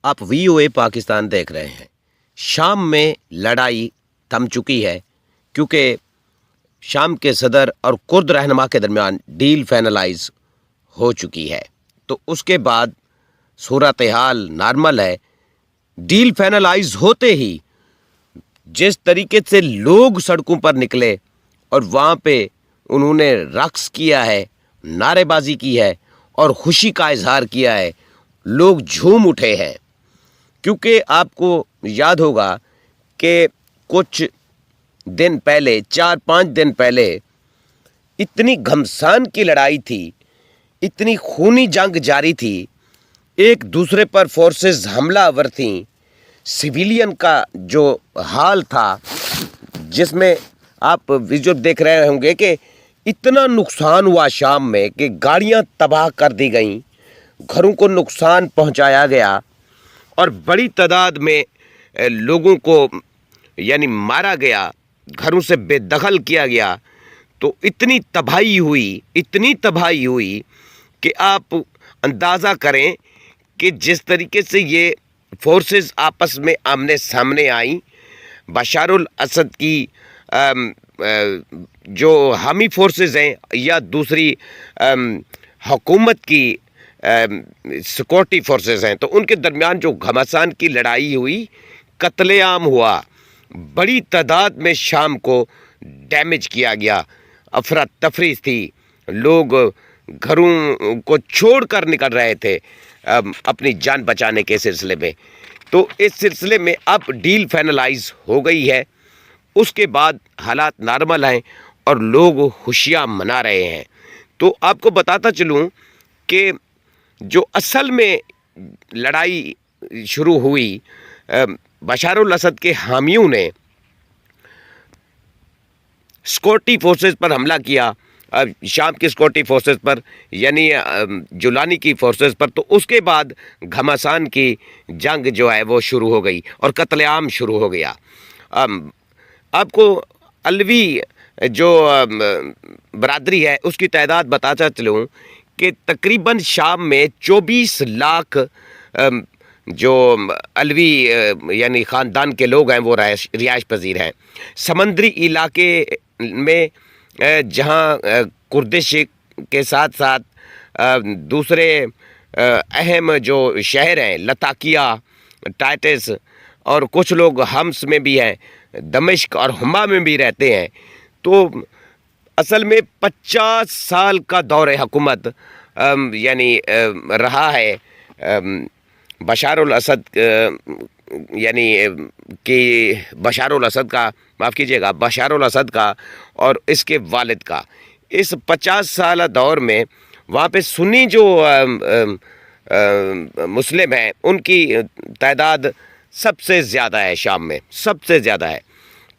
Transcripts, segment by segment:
آپ VOA پاکستان دیکھ رہے ہیں۔ شام میں لڑائی تھم چکی ہے کیونکہ شام کے صدر اور کرد رہنما کے درمیان ڈیل فائنلائز ہو چکی ہے، تو اس کے بعد صورتحال نارمل ہے۔ ڈیل فائنلائز ہوتے ہی جس طریقے سے لوگ سڑکوں پر نکلے اور وہاں پہ انہوں نے رقص کیا ہے، نعرے بازی کی ہے اور خوشی کا اظہار کیا ہے، لوگ جھوم اٹھے ہیں، کیونکہ آپ کو یاد ہوگا کہ کچھ دن پہلے 4-5 دن پہلے اتنی گھمسان کی لڑائی تھی، اتنی خونی جنگ جاری تھی، ایک دوسرے پر فورسز حملہ آور تھیں، سویلین کا جو حال تھا جس میں آپ ویڈیو دیکھ رہے ہوں گے کہ اتنا نقصان ہوا شام میں کہ گاڑیاں تباہ کر دی گئیں، گھروں کو نقصان پہنچایا گیا اور بڑی تعداد میں لوگوں کو یعنی مارا گیا، گھروں سے بے دخل کیا گیا۔ تو اتنی تباہی ہوئی کہ آپ اندازہ کریں کہ جس طریقے سے یہ فورسز آپس میں آمنے سامنے آئیں، بشار الاسد کی جو حامی فورسز ہیں یا دوسری حکومت کی سیکورٹی فورسز ہیں، تو ان کے درمیان جو گھمسان کی لڑائی ہوئی، قتل عام ہوا، بڑی تعداد میں شام کو ڈیمیج کیا گیا، افراتفری تھی، لوگ گھروں کو چھوڑ کر نکل رہے تھے اپنی جان بچانے کے سلسلے میں۔ تو اس سلسلے میں اب ڈیل فائنلائز ہو گئی ہے، اس کے بعد حالات نارمل ہیں اور لوگ خوشیاں منا رہے ہیں۔ تو آپ کو بتاتا چلوں کہ جو اصل میں لڑائی شروع ہوئی، بشار الاسد کے حامیوں نے سیکورٹی فورسز پر حملہ کیا، شام کی سیکورٹی فورسز پر یعنی جولانی کی فورسز پر، تو اس کے بعد گھمسان کی جنگ جو ہے وہ شروع ہو گئی اور قتل عام شروع ہو گیا۔ آپ کو علوی جو برادری ہے اس کی تعداد بتاتا چلوں کہ تقریباً شام میں 24 لاکھ جو علوی یعنی خاندان کے لوگ ہیں وہ رہائش پذیر ہیں۔ سمندری علاقے میں جہاں کردش کے ساتھ ساتھ دوسرے اہم جو شہر ہیں، لتاکیہ، ٹائٹس اور کچھ لوگ حمص میں بھی ہیں، دمشق اور حما میں بھی رہتے ہیں۔ تو اصل میں 50 سال کا دور حکومت یعنی رہا ہے بشار الاسد یعنی کہ بشار الاسد کا، معاف کیجیے گا، بشار الاسد کا اور اس کے والد کا۔ اس 50 سالہ دور میں وہاں پہ سنی جو مسلم ہیں ان کی تعداد سب سے زیادہ ہے، شام میں سب سے زیادہ ہے۔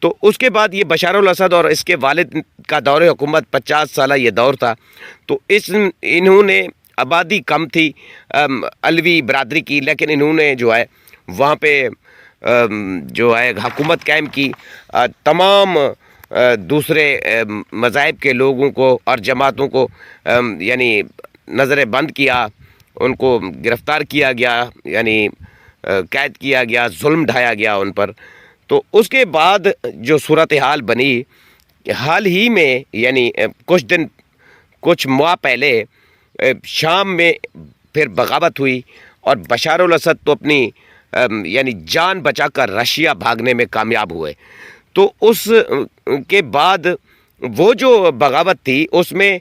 تو اس کے بعد یہ بشار الاسد اور اس کے والد کا دور حکومت 50 سالہ یہ دور تھا۔ تو انہوں نے آبادی کم تھی علوی برادری کی، لیکن انہوں نے جو ہے وہاں پہ جو ہے حکومت قائم کی، تمام دوسرے مذاہب کے لوگوں کو اور جماعتوں کو یعنی نظر بند کیا، ان کو گرفتار کیا گیا، یعنی قید کیا گیا، ظلم ڈھایا گیا ان پر۔ تو اس کے بعد جو صورتحال بنی، حال ہی میں یعنی کچھ ماہ پہلے شام میں پھر بغاوت ہوئی اور بشار الاسد تو اپنی یعنی جان بچا کر رشیا بھاگنے میں کامیاب ہوئے۔ تو اس کے بعد وہ جو بغاوت تھی اس میں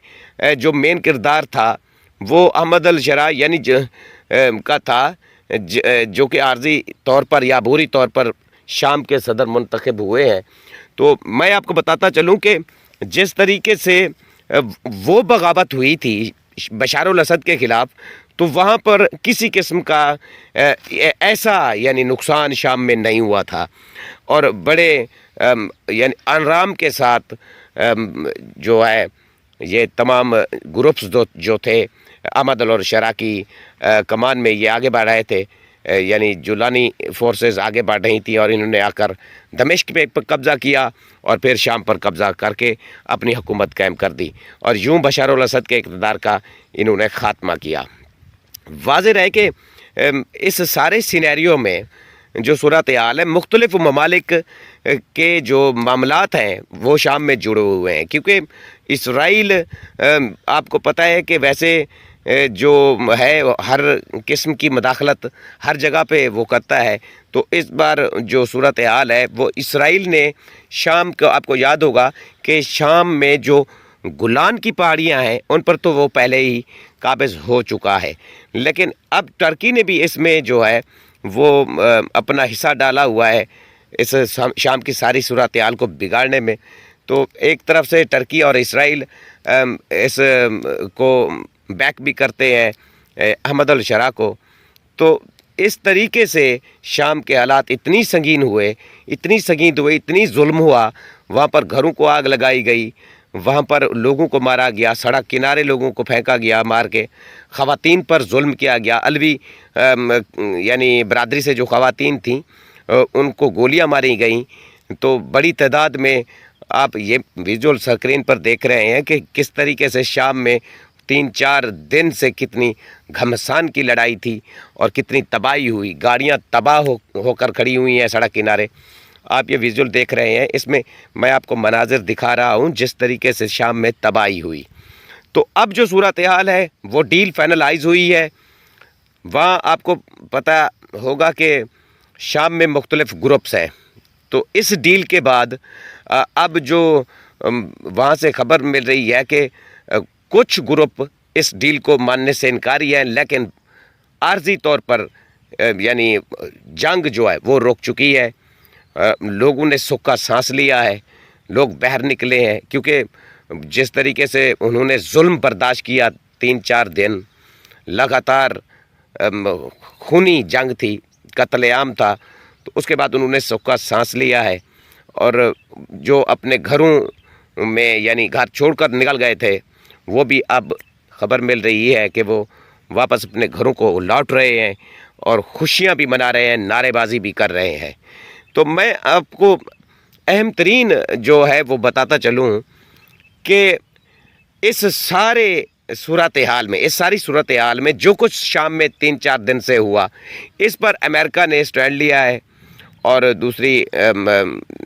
جو مین کردار تھا وہ احمد الشرا یعنی کا تھا، جو کہ عارضی طور پر یا عبوری طور پر شام کے صدر منتخب ہوئے ہیں۔ تو میں آپ کو بتاتا چلوں کہ جس طریقے سے وہ بغاوت ہوئی تھی بشار الاسد کے خلاف، تو وہاں پر کسی قسم کا ایسا یعنی نقصان شام میں نہیں ہوا تھا، اور بڑے یعنی آرام کے ساتھ جو ہے یہ تمام گروپس جو تھے احمد الشرا کی کمان میں یہ آگے بڑھ رہے تھے، یعنی جولانی فورسز آگے بڑھ رہی تھی، اور انہوں نے آ کر دمشق پہ قبضہ کیا اور پھر شام پر قبضہ کر کے اپنی حکومت قائم کر دی، اور یوں بشار الاسد کے اقتدار کا انہوں نے خاتمہ کیا۔ واضح رہے کہ اس سارے سینیریو میں جو صورتحال ہے، مختلف ممالک کے جو معاملات ہیں وہ شام میں جڑے ہوئے ہیں، کیونکہ اسرائیل آپ کو پتہ ہے کہ ویسے جو ہے ہر قسم کی مداخلت ہر جگہ پہ وہ کرتا ہے۔ تو اس بار جو صورتحال ہے وہ اسرائیل نے شام کو، آپ کو یاد ہوگا کہ شام میں جو گولان کی پہاڑیاں ہیں ان پر تو وہ پہلے ہی قابض ہو چکا ہے، لیکن اب ٹرکی نے بھی اس میں جو ہے وہ اپنا حصہ ڈالا ہوا ہے اس شام کی ساری صورتحال کو بگاڑنے میں۔ تو ایک طرف سے ٹرکی اور اسرائیل اس کو بیک بھی کرتے ہیں احمد الشرا کو۔ تو اس طریقے سے شام کے حالات اتنی سنگین ہوئے، اتنی ظلم ہوا، وہاں پر گھروں کو آگ لگائی گئی، وہاں پر لوگوں کو مارا گیا، سڑک کنارے لوگوں کو پھینکا گیا مار کے، خواتین پر ظلم کیا گیا، علوی یعنی برادری سے جو خواتین تھیں ان کو گولیاں ماری گئیں۔ تو بڑی تعداد میں آپ یہ ویژول سکرین پر دیکھ رہے ہیں کہ کس طریقے سے شام میں 3-4 دن سے کتنی گھمسان کی لڑائی تھی اور کتنی تباہی ہوئی، گاڑیاں تباہ ہو کر کھڑی ہوئی ہیں سڑک کنارے۔ آپ یہ ویژول دیکھ رہے ہیں، اس میں میں آپ کو مناظر دکھا رہا ہوں جس طریقے سے شام میں تباہی ہوئی۔ تو اب جو صورتحال ہے وہ ڈیل فائنلائز ہوئی ہے۔ وہاں آپ کو پتہ ہوگا کہ شام میں مختلف گروپس ہیں، تو اس ڈیل کے بعد اب جو وہاں سے خبر مل رہی ہے کہ کچھ گروپ اس ڈیل کو ماننے سے انکاری ہیں، لیکن عارضی طور پر یعنی جنگ جو ہے وہ رک چکی ہے، لوگوں نے سکھ کا سانس لیا ہے، لوگ باہر نکلے ہیں، کیونکہ جس طریقے سے انہوں نے ظلم برداشت کیا 3-4 دن لگاتار خونی جنگ تھی، قتل عام تھا، تو اس کے بعد انہوں نے سکھ کا سانس لیا ہے، اور جو اپنے گھروں میں یعنی گھر چھوڑ کر نکل گئے تھے وہ بھی اب خبر مل رہی ہے کہ وہ واپس اپنے گھروں کو لوٹ رہے ہیں اور خوشیاں بھی منا رہے ہیں، نعرے بازی بھی کر رہے ہیں۔ تو میں آپ کو اہم ترین جو ہے وہ بتاتا چلوں کہ اس سارے صورتحال میں، اس ساری صورتحال میں جو کچھ شام میں 3-4 دن سے ہوا، اس پر امریکہ نے اسٹینڈ لیا ہے اور دوسری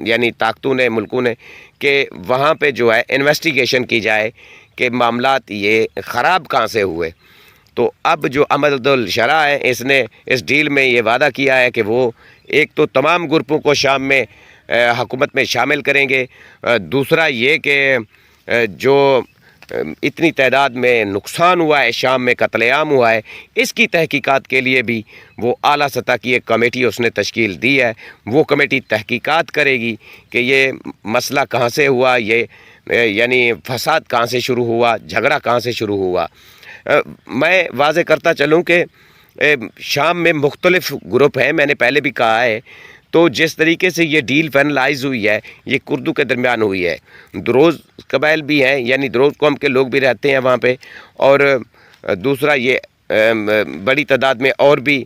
یعنی طاقتوں نے، ملکوں نے، کہ وہاں پہ جو ہے انویسٹیگیشن کی جائے کہ معاملات یہ خراب کہاں سے ہوئے۔ تو اب جو احمد الشرا ہے اس نے اس ڈیل میں یہ وعدہ کیا ہے کہ وہ ایک تو تمام گروپوں کو شام میں حکومت میں شامل کریں گے، دوسرا یہ کہ جو اتنی تعداد میں نقصان ہوا ہے، شام میں قتل عام ہوا ہے، اس کی تحقیقات کے لیے بھی وہ اعلیٰ سطح کی ایک کمیٹی اس نے تشکیل دی ہے۔ وہ کمیٹی تحقیقات کرے گی کہ یہ مسئلہ کہاں سے ہوا، یہ یعنی فساد کہاں سے شروع ہوا، جھگڑا کہاں سے شروع ہوا۔ میں واضح کرتا چلوں کہ شام میں مختلف گروپ ہیں، میں نے پہلے بھی کہا ہے۔ تو جس طریقے سے یہ ڈیل فائنلائز ہوئی ہے یہ کردوں کے درمیان ہوئی ہے، دروز قبائل بھی ہیں، یعنی دروز قوم کے لوگ بھی رہتے ہیں وہاں پہ، اور دوسرا یہ بڑی تعداد میں اور بھی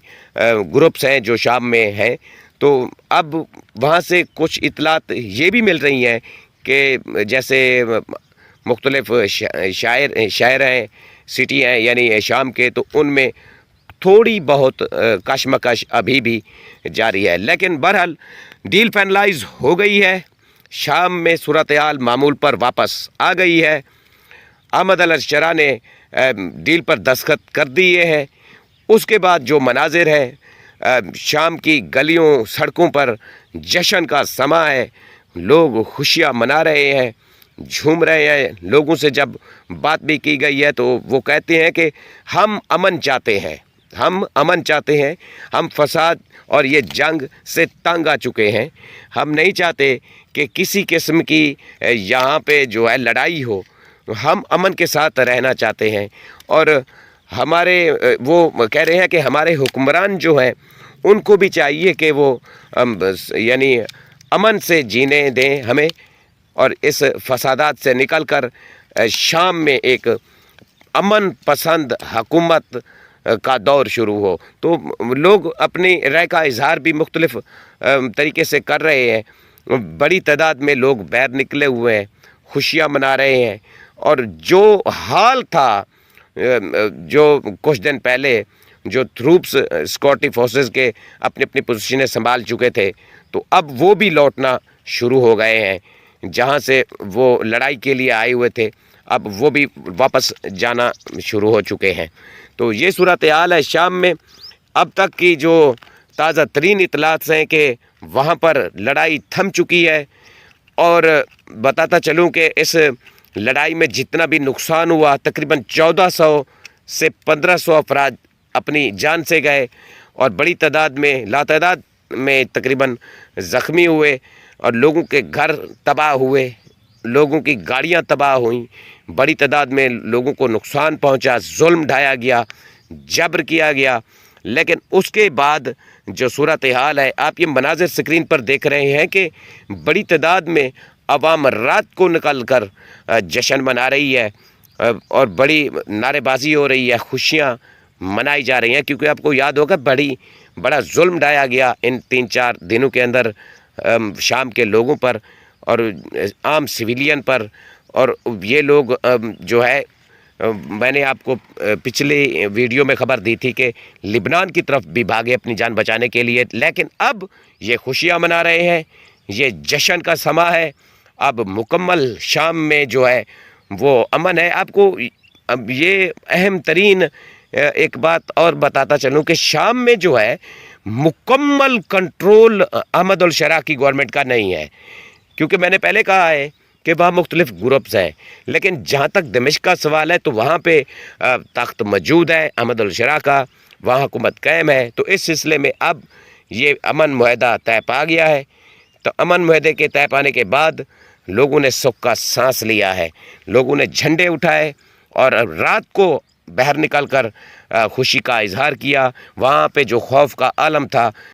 گروپس ہیں جو شام میں ہیں۔ تو اب وہاں سے کچھ اطلاعات یہ بھی مل رہی ہیں کہ جیسے مختلف شہر ہیں، سٹی ہیں یعنی شام کے، تو ان میں تھوڑی بہت کشمکش ابھی بھی جاری ہے، لیکن بہرحال ڈیل فائنلائز ہو گئی ہے، شام میں صورتحال معمول پر واپس آ گئی ہے۔ احمد الشرا نے ڈیل پر دستخط کر دیے ہیں۔ اس کے بعد جو مناظر ہیں شام کی گلیوں سڑکوں پر جشن کا سماں ہے، لوگ خوشیاں منا رہے ہیں، جھوم رہے ہیں۔ لوگوں سے جب بات بھی کی گئی ہے تو وہ کہتے ہیں کہ ہم امن چاہتے ہیں، ہم امن چاہتے ہیں، ہم فساد اور یہ جنگ سے تنگ آ چکے ہیں، ہم نہیں چاہتے کہ کسی قسم کی یہاں پہ جو ہے لڑائی ہو، ہم امن کے ساتھ رہنا چاہتے ہیں۔ اور ہمارے وہ کہہ رہے ہیں کہ ہمارے حکمران جو ہیں ان کو بھی چاہیے کہ وہ یعنی امن سے جینے دیں ہمیں، اور اس فسادات سے نکل کر شام میں ایک امن پسند حکومت کا دور شروع ہو۔ تو لوگ اپنی رائے کا اظہار بھی مختلف طریقے سے کر رہے ہیں، بڑی تعداد میں لوگ باہر نکلے ہوئے ہیں، خوشیاں منا رہے ہیں، اور جو حال تھا جو کچھ دن پہلے جو ٹروپس سیکورٹی فورسز کے اپنی اپنی پوزیشنیں سنبھال چکے تھے، تو اب وہ بھی لوٹنا شروع ہو گئے ہیں جہاں سے وہ لڑائی کے لیے آئے ہوئے تھے، اب وہ بھی واپس جانا شروع ہو چکے ہیں۔ تو یہ صورتحال ہے شام میں۔ اب تک کی جو تازہ ترین اطلاعات ہیں کہ وہاں پر لڑائی تھم چکی ہے، اور بتاتا چلوں کہ اس لڑائی میں جتنا بھی نقصان ہوا تقریباً 1400 سے 1500 افراد اپنی جان سے گئے، اور بڑی تعداد میں لاتعداد میں تقریباً زخمی ہوئے، اور لوگوں کے گھر تباہ ہوئے، لوگوں کی گاڑیاں تباہ ہوئیں، بڑی تعداد میں لوگوں کو نقصان پہنچا، ظلم ڈھایا گیا، جبر کیا گیا۔ لیکن اس کے بعد جو صورتحال ہے، آپ یہ مناظر سکرین پر دیکھ رہے ہیں کہ بڑی تعداد میں عوام رات کو نکل کر جشن منا رہی ہے، اور بڑی نعرے بازی ہو رہی ہے، خوشیاں منائی جا رہی ہیں، کیونکہ آپ کو یاد ہوگا بڑا ظلم ڈھایا گیا ان 3-4 دنوں کے اندر شام کے لوگوں پر اور عام سویلین پر۔ اور یہ لوگ جو ہے، میں نے آپ کو پچھلی ویڈیو میں خبر دی تھی کہ لبنان کی طرف بھی بھاگے اپنی جان بچانے کے لیے، لیکن اب یہ خوشیاں منا رہے ہیں، یہ جشن کا سما ہے۔ اب مکمل شام میں جو ہے وہ امن ہے۔ آپ کو اب یہ اہم ترین ایک بات اور بتاتا چلوں کہ شام میں جو ہے مکمل کنٹرول احمد الشرا کی گورنمنٹ کا نہیں ہے، کیونکہ میں نے پہلے کہا ہے کہ وہاں مختلف گروپس ہیں، لیکن جہاں تک دمشق کا سوال ہے تو وہاں پہ تخت موجود ہے احمد الشرا کا، وہاں حکومت قائم ہے۔ تو اس سلسلے میں اب یہ امن معاہدہ طے پا گیا ہے۔ تو امن معاہدے کے طے پانے کے بعد لوگوں نے سکھ کا سانس لیا ہے، لوگوں نے جھنڈے اٹھائے اور رات کو باہر نکل کر خوشی کا اظہار کیا۔ وہاں پہ جو خوف کا عالم تھا